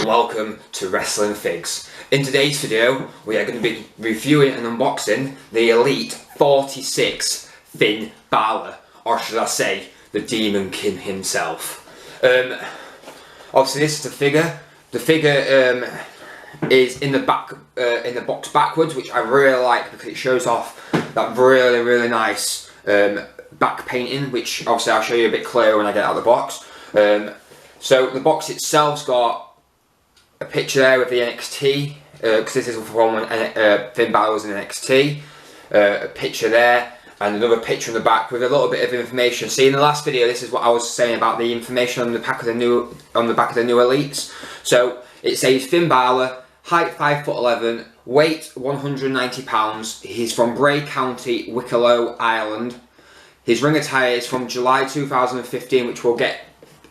and welcome to Wrestling Figs. In today's video, we are going to be reviewing and unboxing the Elite 46 Finn Balor, or should I say, the Demon King himself. Obviously, this is the figure. The figure is in the back, in the box backwards, which I really like because it shows off that really nice back painting, which obviously I'll show you a bit clearer when I get out of the box. So the box itself's got a picture there with the NXT, because this is from when Finn Balor was in NXT. A picture there, and another picture in the back with a little bit of information. See, in the last video, this is what I was saying about the information on the back of the new Elites. So it says Finn Balor, height 5'11", weight 190 pounds. He's from Bray County, Wicklow, Ireland. His ring attire is from July 2015, which we'll get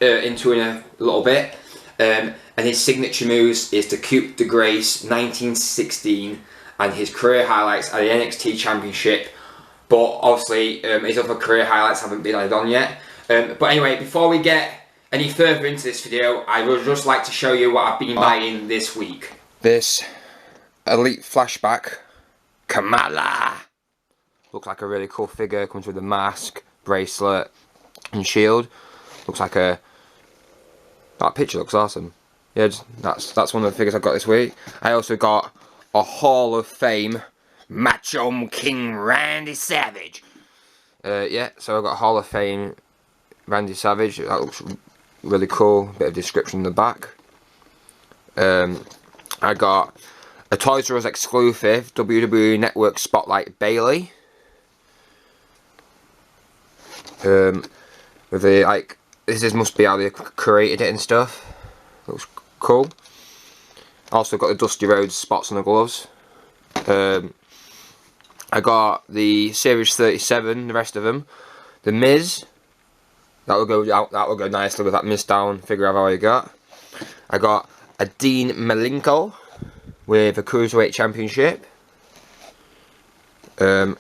into in a little bit. And his signature moves is the Coup de Grace 1916, and his career highlights are the NXT Championship. But obviously, his other career highlights haven't been added on yet. But anyway, before we get any further into this video, I would just like to show you what I've been buying this week. This Elite Flashback Kamala looks like a really cool figure. Comes with a mask, bracelet, and shield. Looks like a... That picture looks awesome. Yeah, that's one of the figures I got this week. I also got a Hall of Fame Macho King Randy Savage. Yeah, so I got Hall of Fame Randy Savage. That looks really cool. Bit of description in the back. I got a Toys R Us exclusive WWE Network Spotlight Bailey. With the like, this must be how they created it and stuff. Looks cool. Also got the Dusty Rhodes spots on the gloves. I got the Series 37, the rest of them. The Miz, that will go nicely with that Miz down figure I've already got. I got a Dean Malenko with a Cruiserweight Championship. I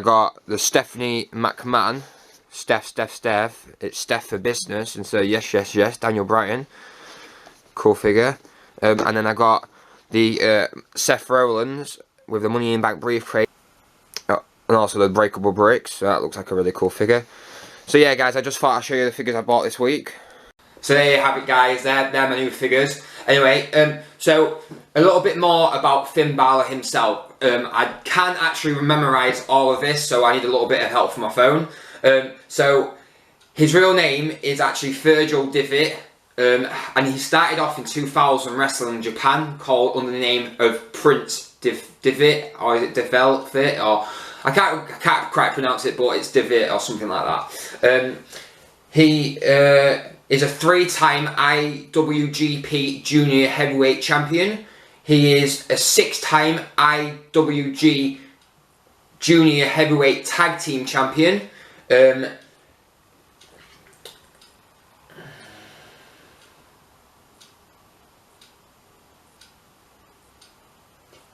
got the Stephanie McMahon, Steph. It's Steph for business, and so yes, Daniel Bryan. Cool figure. And then I got the Seth Rollins with the Money in Bank briefcase. And also the breakable bricks, so that looks like a really cool figure. So yeah guys, I just thought I'd show you the figures I bought this week. So there you have it guys, they're my new figures. Anyway, so a little bit more about Finn Balor himself. I can't actually memorise all of this, so I need a little bit of help from my phone. So his real name is actually Virgil Devitt, and he started off in 2000 wrestling in Japan, called under the name of Prince Devitt, or is it Devitt, or... I can't quite pronounce it, but it's Devitt or something like that. He is a 3-time IWGP Junior Heavyweight Champion. He is a 6-time IWG Junior Heavyweight Tag Team Champion.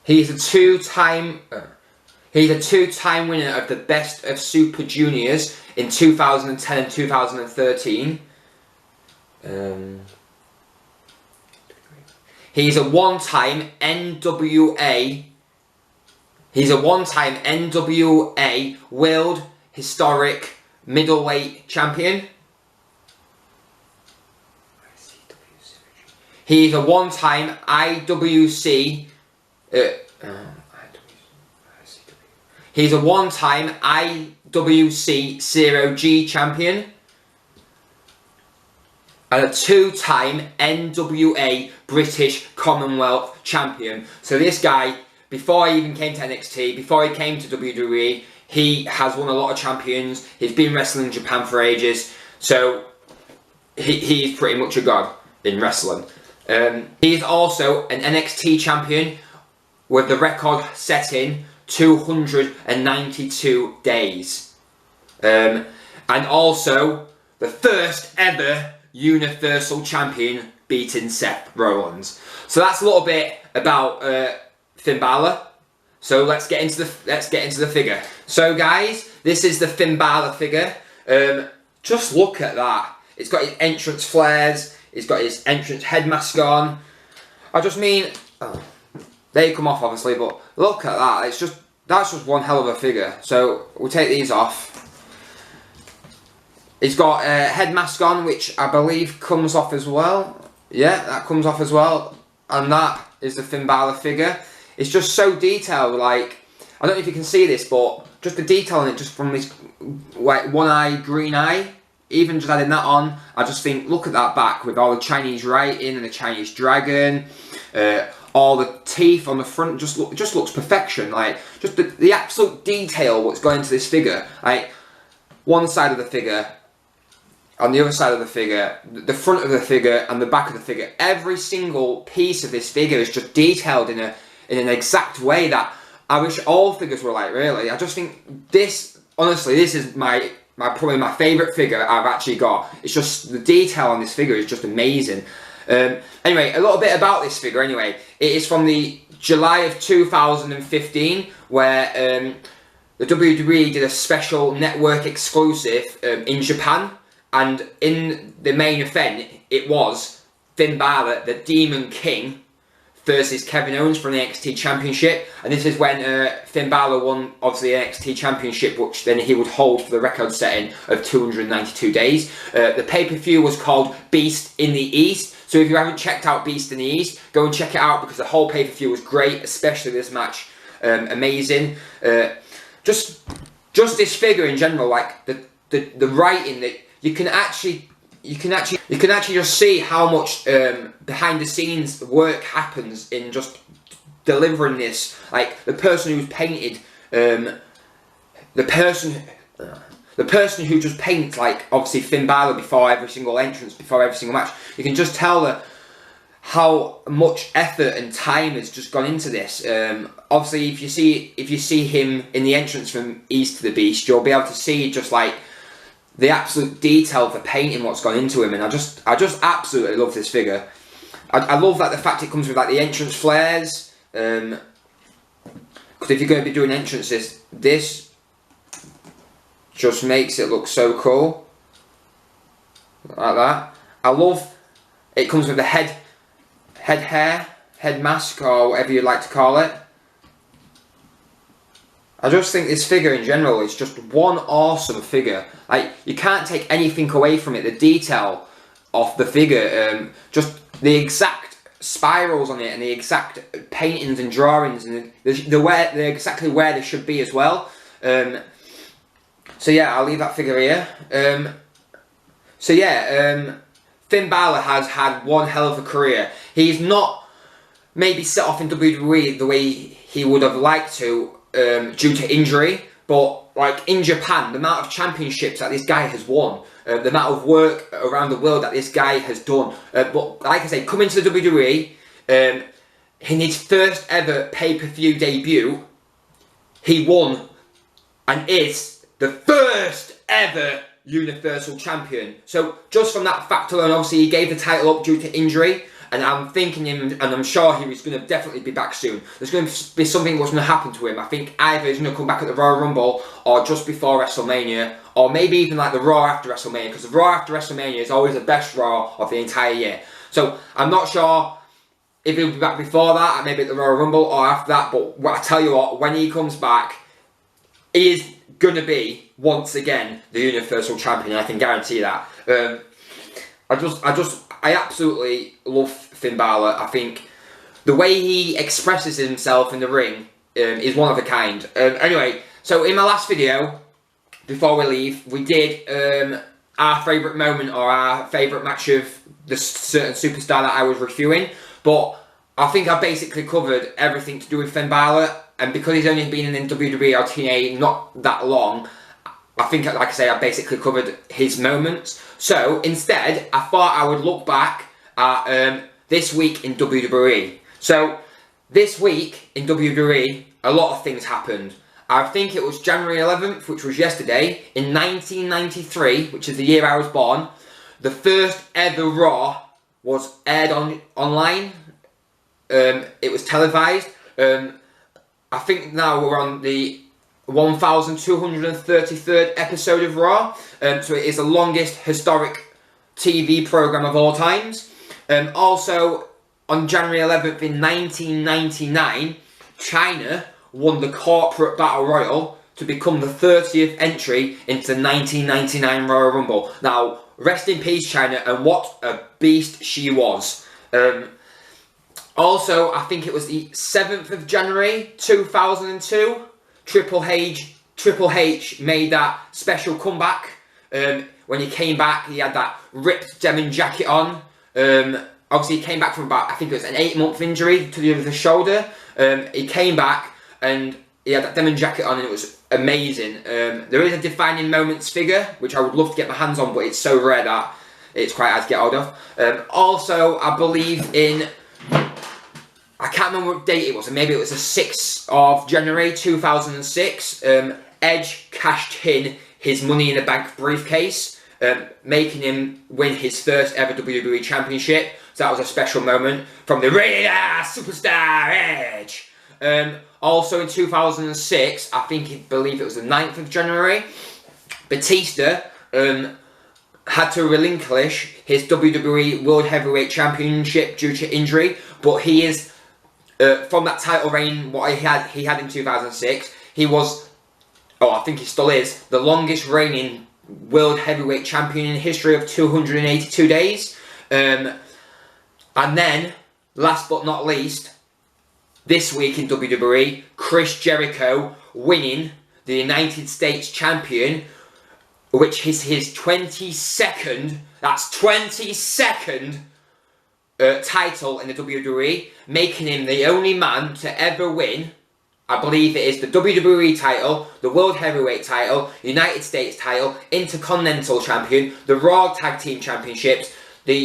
He's a two-time winner of the Best of Super Juniors in 2010 and 2013. He's a one-time NWA. He's a one-time NWA World Historic Middleweight Champion. He's a one-time IWC. He's a one-time IWC 0G champion and a 2-time NWA British Commonwealth champion. So this guy, before he even came to NXT, before he came to WWE, he has won a lot of champions. He's been wrestling in Japan for ages, so he's pretty much a god in wrestling. He's also an NXT champion with the record setting 292 days. And also the first ever Universal Champion beating Seth Rollins. So that's a little bit about Finn Balor. So let's get into the figure. So guys, this is the Finn Balor figure. Just look at that. It's got his entrance flares. He's got his entrance head mask on. I just mean, they come off obviously, but look at that. That's just one hell of a figure. So we'll take these off. He's got a head mask on, which I believe comes off as well. Yeah, that comes off as well. And that is the Finn Balor figure. It's just so detailed, like, I don't know if you can see this, but just the detail on it, just from this like one eye, green eye, even just adding that on, I just think, look at that back with all the Chinese writing and the Chinese dragon, all the teeth on the front, just looks perfection. Like, just the absolute detail what's going into this figure. Like, one side of the figure, on the other side of the figure, the front of the figure and the back of the figure, every single piece of this figure is just detailed in an exact way that I wish all figures were like, really. I just think this, honestly, this is probably my favourite figure I've actually got. It's just, the detail on this figure is just amazing. Anyway, a little bit about this figure anyway. It is from the July of 2015, where the WWE did a special network exclusive in Japan. And in the main event, it was Finn Balor, the Demon King, versus Kevin Owens for the NXT Championship. And this is when Finn Balor won, obviously, the NXT Championship, which then he would hold for the record setting of 292 days. The pay-per-view was called Beast in the East. So if you haven't checked out Beast in the East, go and check it out, because the whole pay-per-view was great, especially this match. Amazing. Just this figure in general, like the writing that you can actually just see how much behind the scenes work happens in just delivering this. Like, the person who's painted, the person who just paints, like, obviously Finn Balor before every single entrance, before every single match, you can just tell how much effort and time has just gone into this. Obviously, if you see him in the entrance from East to the Beast, you'll be able to see just like the absolute detail of the painting, what's gone into him, and I just absolutely love this figure. I love that the fact it comes with like the entrance flares. Because if you're going to be doing entrances, this just makes it look so cool, like that. I love it comes with the head mask, or whatever you'd like to call it. I just think this figure in general is just one awesome figure. Like, you can't take anything away from it. The detail of the figure, just the exact spirals on it, and the exact paintings and drawings, and they're exactly where they should be as well. So yeah, I'll leave that figure here. Finn Balor has had one hell of a career. He's not maybe set off in WWE the way he would have liked to, due to injury, but like in Japan, the amount of championships that this guy has won, the amount of work around the world that this guy has done. But like I say, coming to the WWE, in his first ever pay-per-view debut, he won and is the first ever Universal Champion. So just from that fact alone, obviously he gave the title up due to injury. And I'm thinking him, and I'm sure he was going to definitely be back soon. There's going to be something that's going to happen to him. I think either he's going to come back at the Royal Rumble, or just before WrestleMania, or maybe even like the Raw after WrestleMania, because the Raw after WrestleMania is always the best Raw of the entire year. So I'm not sure if he'll be back before that, maybe at the Royal Rumble or after that. But I tell you what, when he comes back, he is going to be once again the Universal Champion. I can guarantee that. I absolutely love Finn Balor. I think the way he expresses himself in the ring is one of a kind. Anyway, so in my last video, before we leave, we did our favourite moment or our favourite match of the certain superstar that I was reviewing. But I think I basically covered everything to do with Finn Balor. And because he's only been in WWE or TNA not that long, I think, like I say, I basically covered his moments. So, instead, I thought I would look back at this week in WWE. So, this week in WWE, a lot of things happened. I think it was January 11th, which was yesterday, in 1993, which is the year I was born. The first ever Raw was aired online. It was televised. I think now we're on the 1233rd episode of Raw, so it is the longest historic TV program of all times. Also, on January 11th in 1999, China won the Corporate Battle Royal to become the 30th entry into the 1999 Royal Rumble. Now, rest in peace, China, and what a beast she was. Also, I think it was the 7th of January 2002, Triple H made that special comeback. When he came back, he had that ripped denim jacket on. Obviously, he came back from about, I think it was an 8-month injury to the shoulder. He came back and he had that denim jacket on, and it was amazing. There is a defining moments figure, which I would love to get my hands on, but it's so rare that it's quite hard to get hold of. Also, I believe in, I can't remember what date it was, maybe it was the 6th of January 2006. Edge cashed in his Money in the Bank briefcase, making him win his first ever WWE Championship. So that was a special moment from the rated superstar Edge. Also in 2006, I believe it was the 9th of January, Batista had to relinquish his WWE World Heavyweight Championship due to injury, but he is, from that title reign, what he had in 2006, he was, I think he still is, the longest reigning World Heavyweight Champion in the history of 282 days. And then, last but not least, this week in WWE, Chris Jericho winning the United States Champion, which is his 22nd, that's 22nd title in the WWE, making him the only man to ever win, I believe it is the WWE title, the World Heavyweight title, United States title, Intercontinental Champion, the Raw Tag Team Championships, the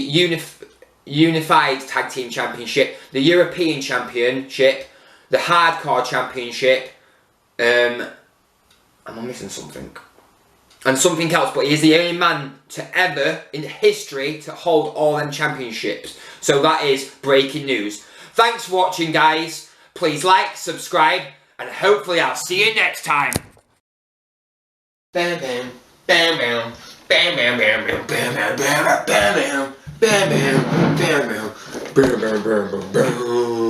Unified Tag Team Championship, the European Championship, the Hardcore Championship, am I missing something? And something else, but he is the only man to ever, in history, to hold all them championships. So that is breaking news. Thanks for watching, guys. Please like, subscribe, and hopefully I'll see you next time. Bam bam, bam bam, bam bam bam bam bam bam bam bam bam bam bam bam bam bam bam bam bam bam.